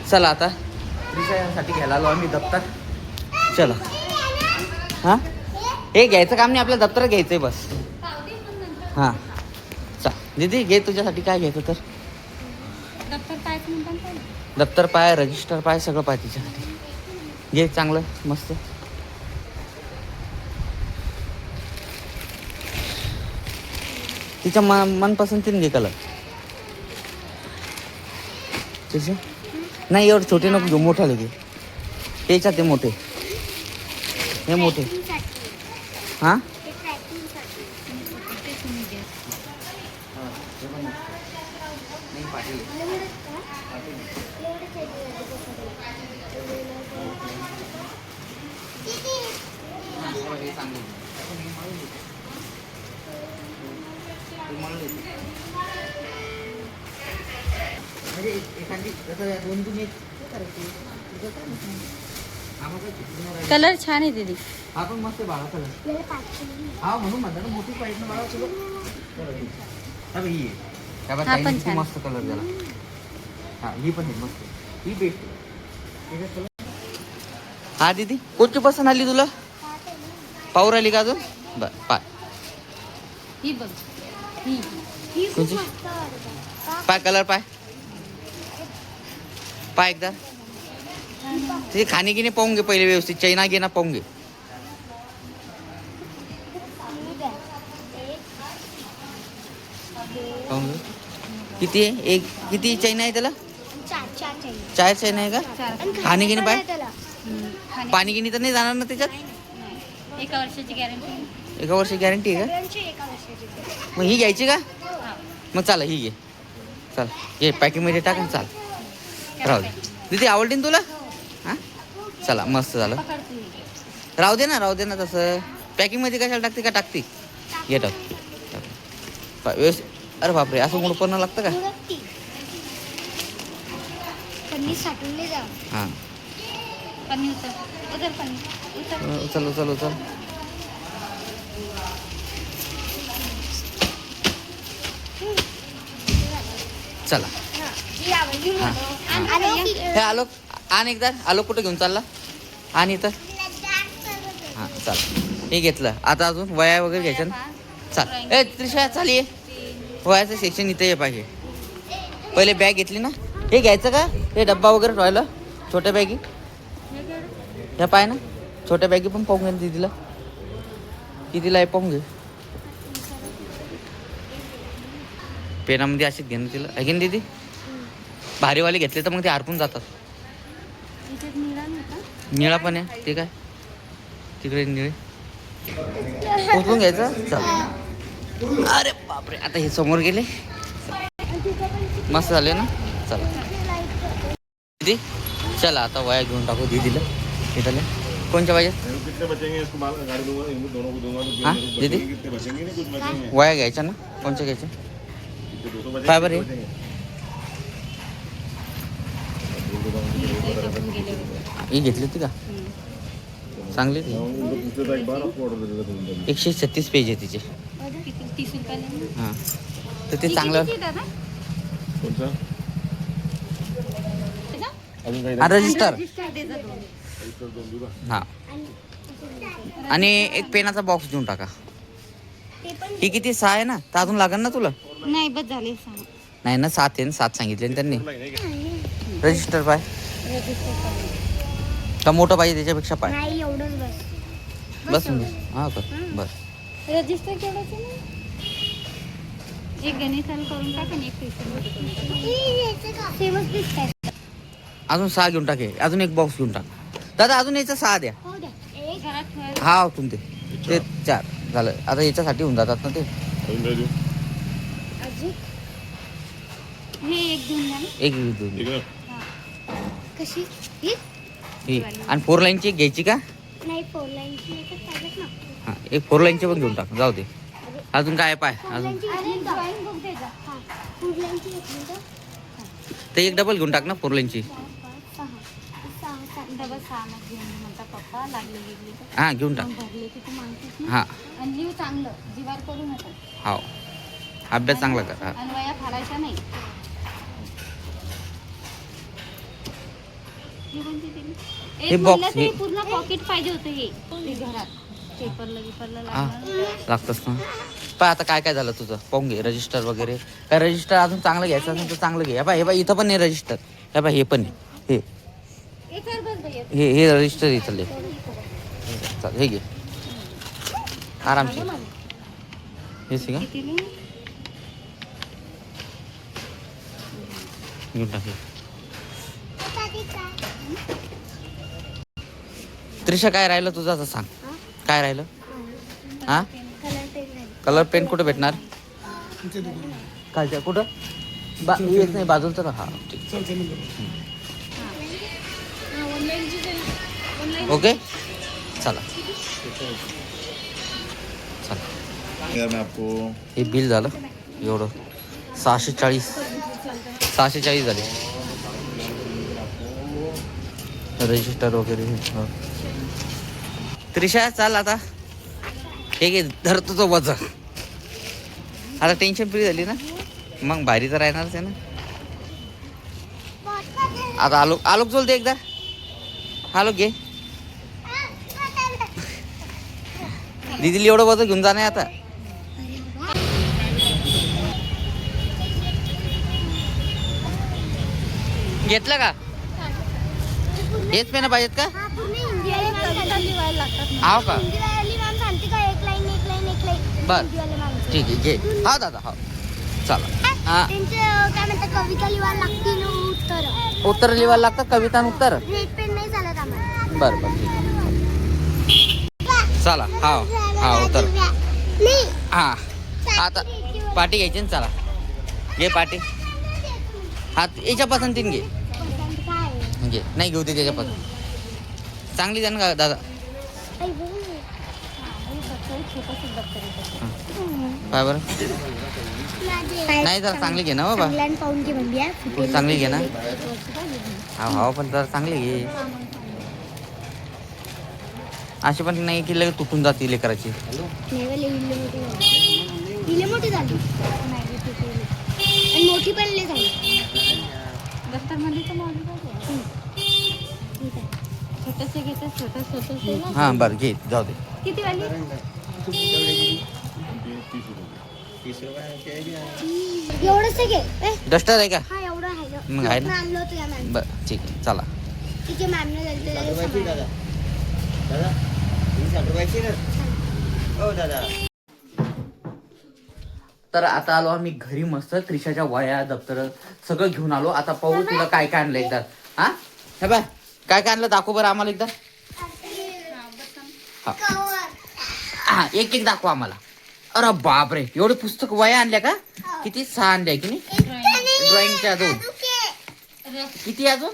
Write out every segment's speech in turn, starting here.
चला आता विषयासाठी घ्यायला आलो आम्ही दप्तर. चला हां हे घ्यायचं काम नाही, आपल्याला दप्तर घ्यायचं आहे बस. हां चा दीदी घे तुझ्यासाठी काय घ्यायचं तर. दप्तर पाय, रजिस्टर पाय, सगळं पाय तिच्यासाठी घे. चांगलं मस्त. तिच्या मनपसंतीने घे कलर. तुझे नाही एवढं छोटे नको घेऊ, मोठाले घे. त्याच्यात ते मोठे, हे मोठे. हां कलर छान आहे दीदी. हा पण मस्त बाळा कलर. हा म्हणून म्हणतात ना मोठी पाहिजे ना बाळा तुला. ही आहे पण छान. मस्त कलर झाला. हा ही पण आहे मस्त, ही बेस्ट. हा दीदी कोणती पसंत आली तुला? पाहू राहिली का अजून? बरं पाय. ही बघ कोणची पाय कलर पाय पाय एकदा. ते खाणे गिने पाहून घे पहिले व्यवस्थित. चैना घे ना पाहून घे. पाहून घे किती आहे. एक किती चैना आहे त्याला? 4 चैना आहे का? खाणे गिने पाय. पाणी गिनी तर नाही जाणार ना त्याच्यात? 1 वर्षाची गॅरंटी. 1 वर्ष गॅरंटी आहे का? मग ही घ्यायची का? मग चला ही घे. चल ये पॅकिंगमध्ये टाक. चाल राहू दे दीदी. आवडली ना तुला? हां चला मस्त झालं. राहू दे ना तसं. पॅकिंगमध्ये कशाला टाकते का? टाकते ये टाक व्यवस्थित. अरे बापरे असं मोड पण लागतं का? हां उचल. चला हे आलोक आण एकदा. आलोक कुठं घेऊन चालला? आणि इथं हां चला हे घेतलं. आता अजून वया वगैरे घ्यायच्या ना. चाल ए त्रिशा चाल ये. वयाचं सेक्शन इथे ये पाहिजे. पहिले बॅग घेतली ना. हे घ्यायचं का? हे डब्बा वगैरे ठेवायला छोट्या बॅगी ह्या पाय ना. छोट्या बॅगी पण पाहून घे दीदीला कितीला आहे पाहून घे. पेनामध्ये अशीच घे ना तिला. आहे ना दीदी? भारीवाले घेतले तर मग ते हरपून जातात. निळा पण आहे ते काय तिकडे निळे उचलून घ्यायचं. चल अरे बापरे आता हे समोर गेले. मस्त झाले ना. चला दीदी चला आता वया घेऊन टाकू दीदीला. इथल्या कोणच्या पाहिजे? हां दीदी वया घ्यायच्या ना. कोणच्या घ्यायच्या काय बरं? ही घेतली होती का? चांगली ती. 136 पेज आहे तिचे. हां तर ते चांगलं. रजिस्टर हां आणि एक पेनाचा बॉक्स देऊन टाका. ही किती 6 आहे ना? तर अजून लागेल ना तुला? नाही बस झाले. नाही ना 7 आहे ना. 7 सांगितले ना त्यांनी. रजिस्टर पाय का मोठं पाहिजे त्याच्यापेक्षा पाय? नाही एवढंच बस हां का बस. रजिस्टर केवढंच आहे ना. एक गणिताला करून टाका आणि एक अजून 6 घेऊन टाके. अजून एक बॉक्स घेऊन टाक दादा. अजून याचा 6 द्या. हा तुमचे ते 4 झालं. आता याच्यासाठी होऊन जातात ना ते. एक घेऊन कशी ही आणि 4 लाईनची एक घ्यायची का? नाही 4 लाईनची एकच पाहिजेत ना. हां एक 4 लाईनची पण घेऊन टाक. जाऊ दे. अजून काय पाय? अजून ते एक डबल घेऊन टाक ना 4 लाईनची. हां घेऊन टाक. हां हो अभ्यास चांगला कर. हे कोणती दिली? हे एक box, म्हणलं तर हे- हे पूर्ण पॉकेट पाहिजे होतं हे घरात पेपरला हा लागणार. लागतंच ना. पण आता काय काय झालं तुझं पाहून घे रजिस्टर वगैरे. काय रजिस्टर अजून चांगलं घ्यायचं असेल तर चांगलं घे. हे बा इथं पण नाही रजिस्टर. हे बा हे पण आहे. याच्यावर बस भैया. हे रजिस्टर इथले. चाल हे घे आरामशीर. हे सिगा कितीला? घेऊन टाक हे. त्रिशा काय राहिलं तुझं असं सांग. काय राहिलं हा कलर पेन कलर पेन कुठं भेटणार. खालच्या कुठं येत नाही बाजूला तर हा ठीक ओके चला चला. मैं आपको हे बिल झालं एवढं 640 झाले. रजिस्टर वगैरे हे. त्रिशा चाल आता हे घे धर तुझं वजन. आता टेन्शन फ्री झाली ना मग भारी तर राहणारच आहे ना. आता आलोक चलते एकदा. आलोक घे दीदीला एवढं वजन घेऊन जाणार आता. घेतलं का हेच पेन पाहिजेत का हा पूर्ण हिंदीवाले मॅम लिहायला लागतात. हाव का हिंदीवाली मॅम सांगते का एक लाईन बर हिंदीवाले मॅम ठीक आहे घे. हा दादा हा चला हा त्यांचे काय म्हणतात कविता लिहायला लागतील उत्तर उत्तर लिहायला लागतं कविता आणि उत्तर. रेड पेन नाही चालत आम्हाला. बरं बरं ठीक आहे. चला हा हा उत्तर हा आता पाटी घ्यायची ना चला घे पाटी. हा याच्या पसंतीने घे घे नाही घेऊ दे त्याच्या पसंत चांगली द्या ना दादा. काय बरं नाही जरा चांगली घे ना बाबा. पाहून घे म्हणजे पुढे चांगली घे ना. हा हा पण जरा चांगली घे. अशी पण नाही की लगेच तुटून जाते लेकराची. इले मोठी झाली आणि मोठी पण लय झाली. दफ्तर मध्ये तर मॉडेल छोटंसं घेतात छोटं हा बरं घे जाऊ दे. किती वाली? एवढंच घे. डस्टर आहे का हा एवढं आहे मग आहे ना. आणलं होतं या मॅम. बरं ठीक आहे चला. तिचे मॅमने दिलं. तर आता आलो आम्ही घरी मस्त त्रिशाच्या वया दप्तर सगळं घेऊन आलो. आता पाहू तुला काय काय आणलं एकदा. हा हे बाय काय काय आणलं दाखव बरं आम्हाला एकदा. हा एक एक दाखव आम्हाला. अरे बापरे एवढे पुस्तक वया आणल्या का. किती 6 आणल्या की नाही. ड्रॉइंगच्या 2 किती अजून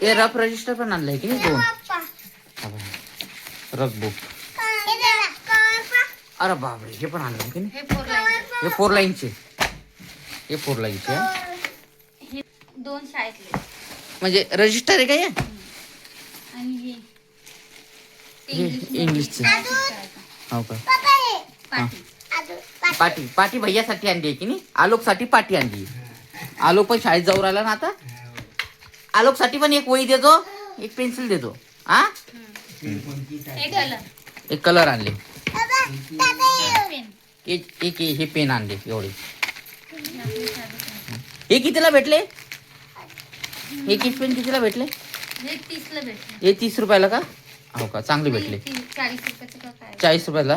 हे रफ रजिस्टर पण आणलंय की नाही 2. रफ बुक अरे बापरे हे पण आणलं की नाही. हे 4 लाईनचे हे 4 लाईनचे हे 2 शाळेतले म्हणजे रजिस्टर आहे का हे आणि हे इंग्लिशचे हो का. पाटी पाटी पाटी भैयासाठी आणली आहे की नाही. आलोकसाठी पाटी आणली. आलोक पण शाळेत जाऊ राहिला ना आता. आलोकसाठी पण एक वही देतो एक पेन्सिल देतो. हा एक कलर एक कलर आणले. पेन एक हे पेन आणले एवढे. हे कितीला भेटले. हे पेन कितीला भेटले. हे 30 ला भेटले. हे 30 रुपयाला का हो का चांगले भेटले. 40 रुपयाचं का काय 40 रुपयाला.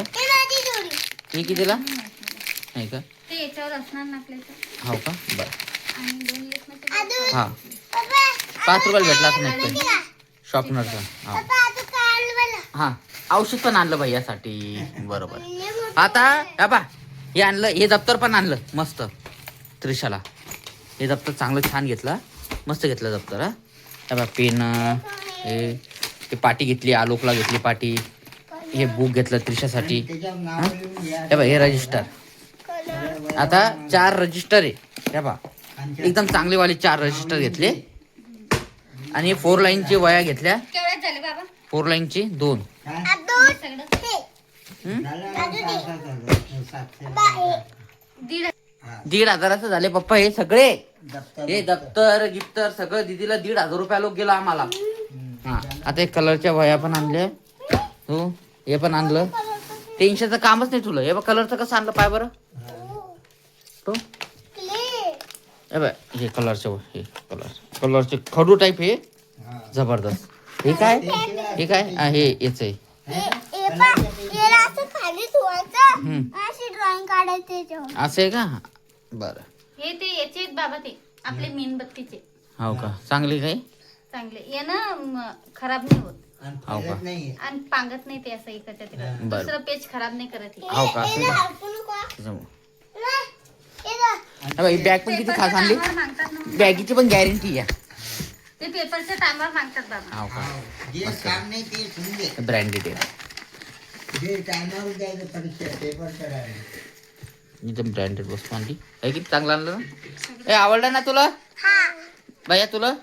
हे कितीला नाही का ते याच्यावर असणार ना आपल्याचं. हो का बरं आणि 2 लेखनाचे हा 5 रुपयाला भेटला असं नाही पेन शॉर्पनरचा. हा हा औषध पण आणलं भैयासाठी बरोबर. आता हा बा हे आणलं हे दप्तर पण आणलं मस्त त्रिशाला. हे दप्तर चांगलं छान घेतलं मस्त घेतलं दप्तर. हा बा पेन हे ते पाटी घेतली आलोकला घेतली पाटी. हे बुक घेतलं त्रिशासाठी. हे बा हे रजिस्टर. आता 4 रजिस्टर आहे. हे बा एकदम चांगलेवाले 4 रजिस्टर घेतले. आणि 4 लाईनची वया घेतल्या. केवढ्यात झाले बाबा 4 लाईनची 2. सगळं 1,500 झाले पप्पा हे सगळे हे दप्तर गिफ्तर सगळं दीदीला 1,500 रुपया लोक गेला आम्हाला. हा आता एक कलरच्या वह्या पण आणल्या. हो हे पण आणलं. टेन्शनचं कामच नाही तुला. हे बघ कलरचं कसं आणलं पाय बरं. हो हे बघ हे कलरचे हे कलरचे खडू टाईप हे जबरदस्त. हे काय हे काय हे याच आहे. ड्रॉइंग काढायचे असं आहे का. बरं हे ते याचे आहेत बाबा ते आपले मेणबत्तीचे. हो का चांगली काय चांगले ये ना खराब नाही होत हो का आणि पांगत नाही ते असं इकडच्या तिकडे. बरं. दुसरं पेज खराब नाही करत हे. हो का असं आहे का? ही बॅग पण किती खास आणली. टायमावर मागतात ना. बॅगीची पण गॅरंटी आहे. ते पेपरच्या टायमावर मागतात बाबा. हो का जे काम नाही ते समजे ब्रँडेड आहे. जे टायमावर द्यायचं परीक्षा पेपर करायला. एकदम ब्रँडेड वस्तू आणली. हे किती चांगलं आणलं ना. ए आवडलं ना तुला भैया तुला.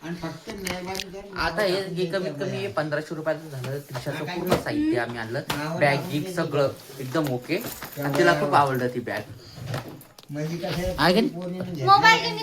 आणि फक्त मेहरबानी कर. आता हे कमीत कमी 1500 रुपयाचं झालं. त्रिशाचं पूर्ण साहित्य आम्ही आणलं. बॅग गिग सगळं एकदम ओके. आणि तिला खूप आवडलं ती बॅग. म्हणजे कसं आहे का नाही? पोरीनं घेतलं. मोबाईल घेऊन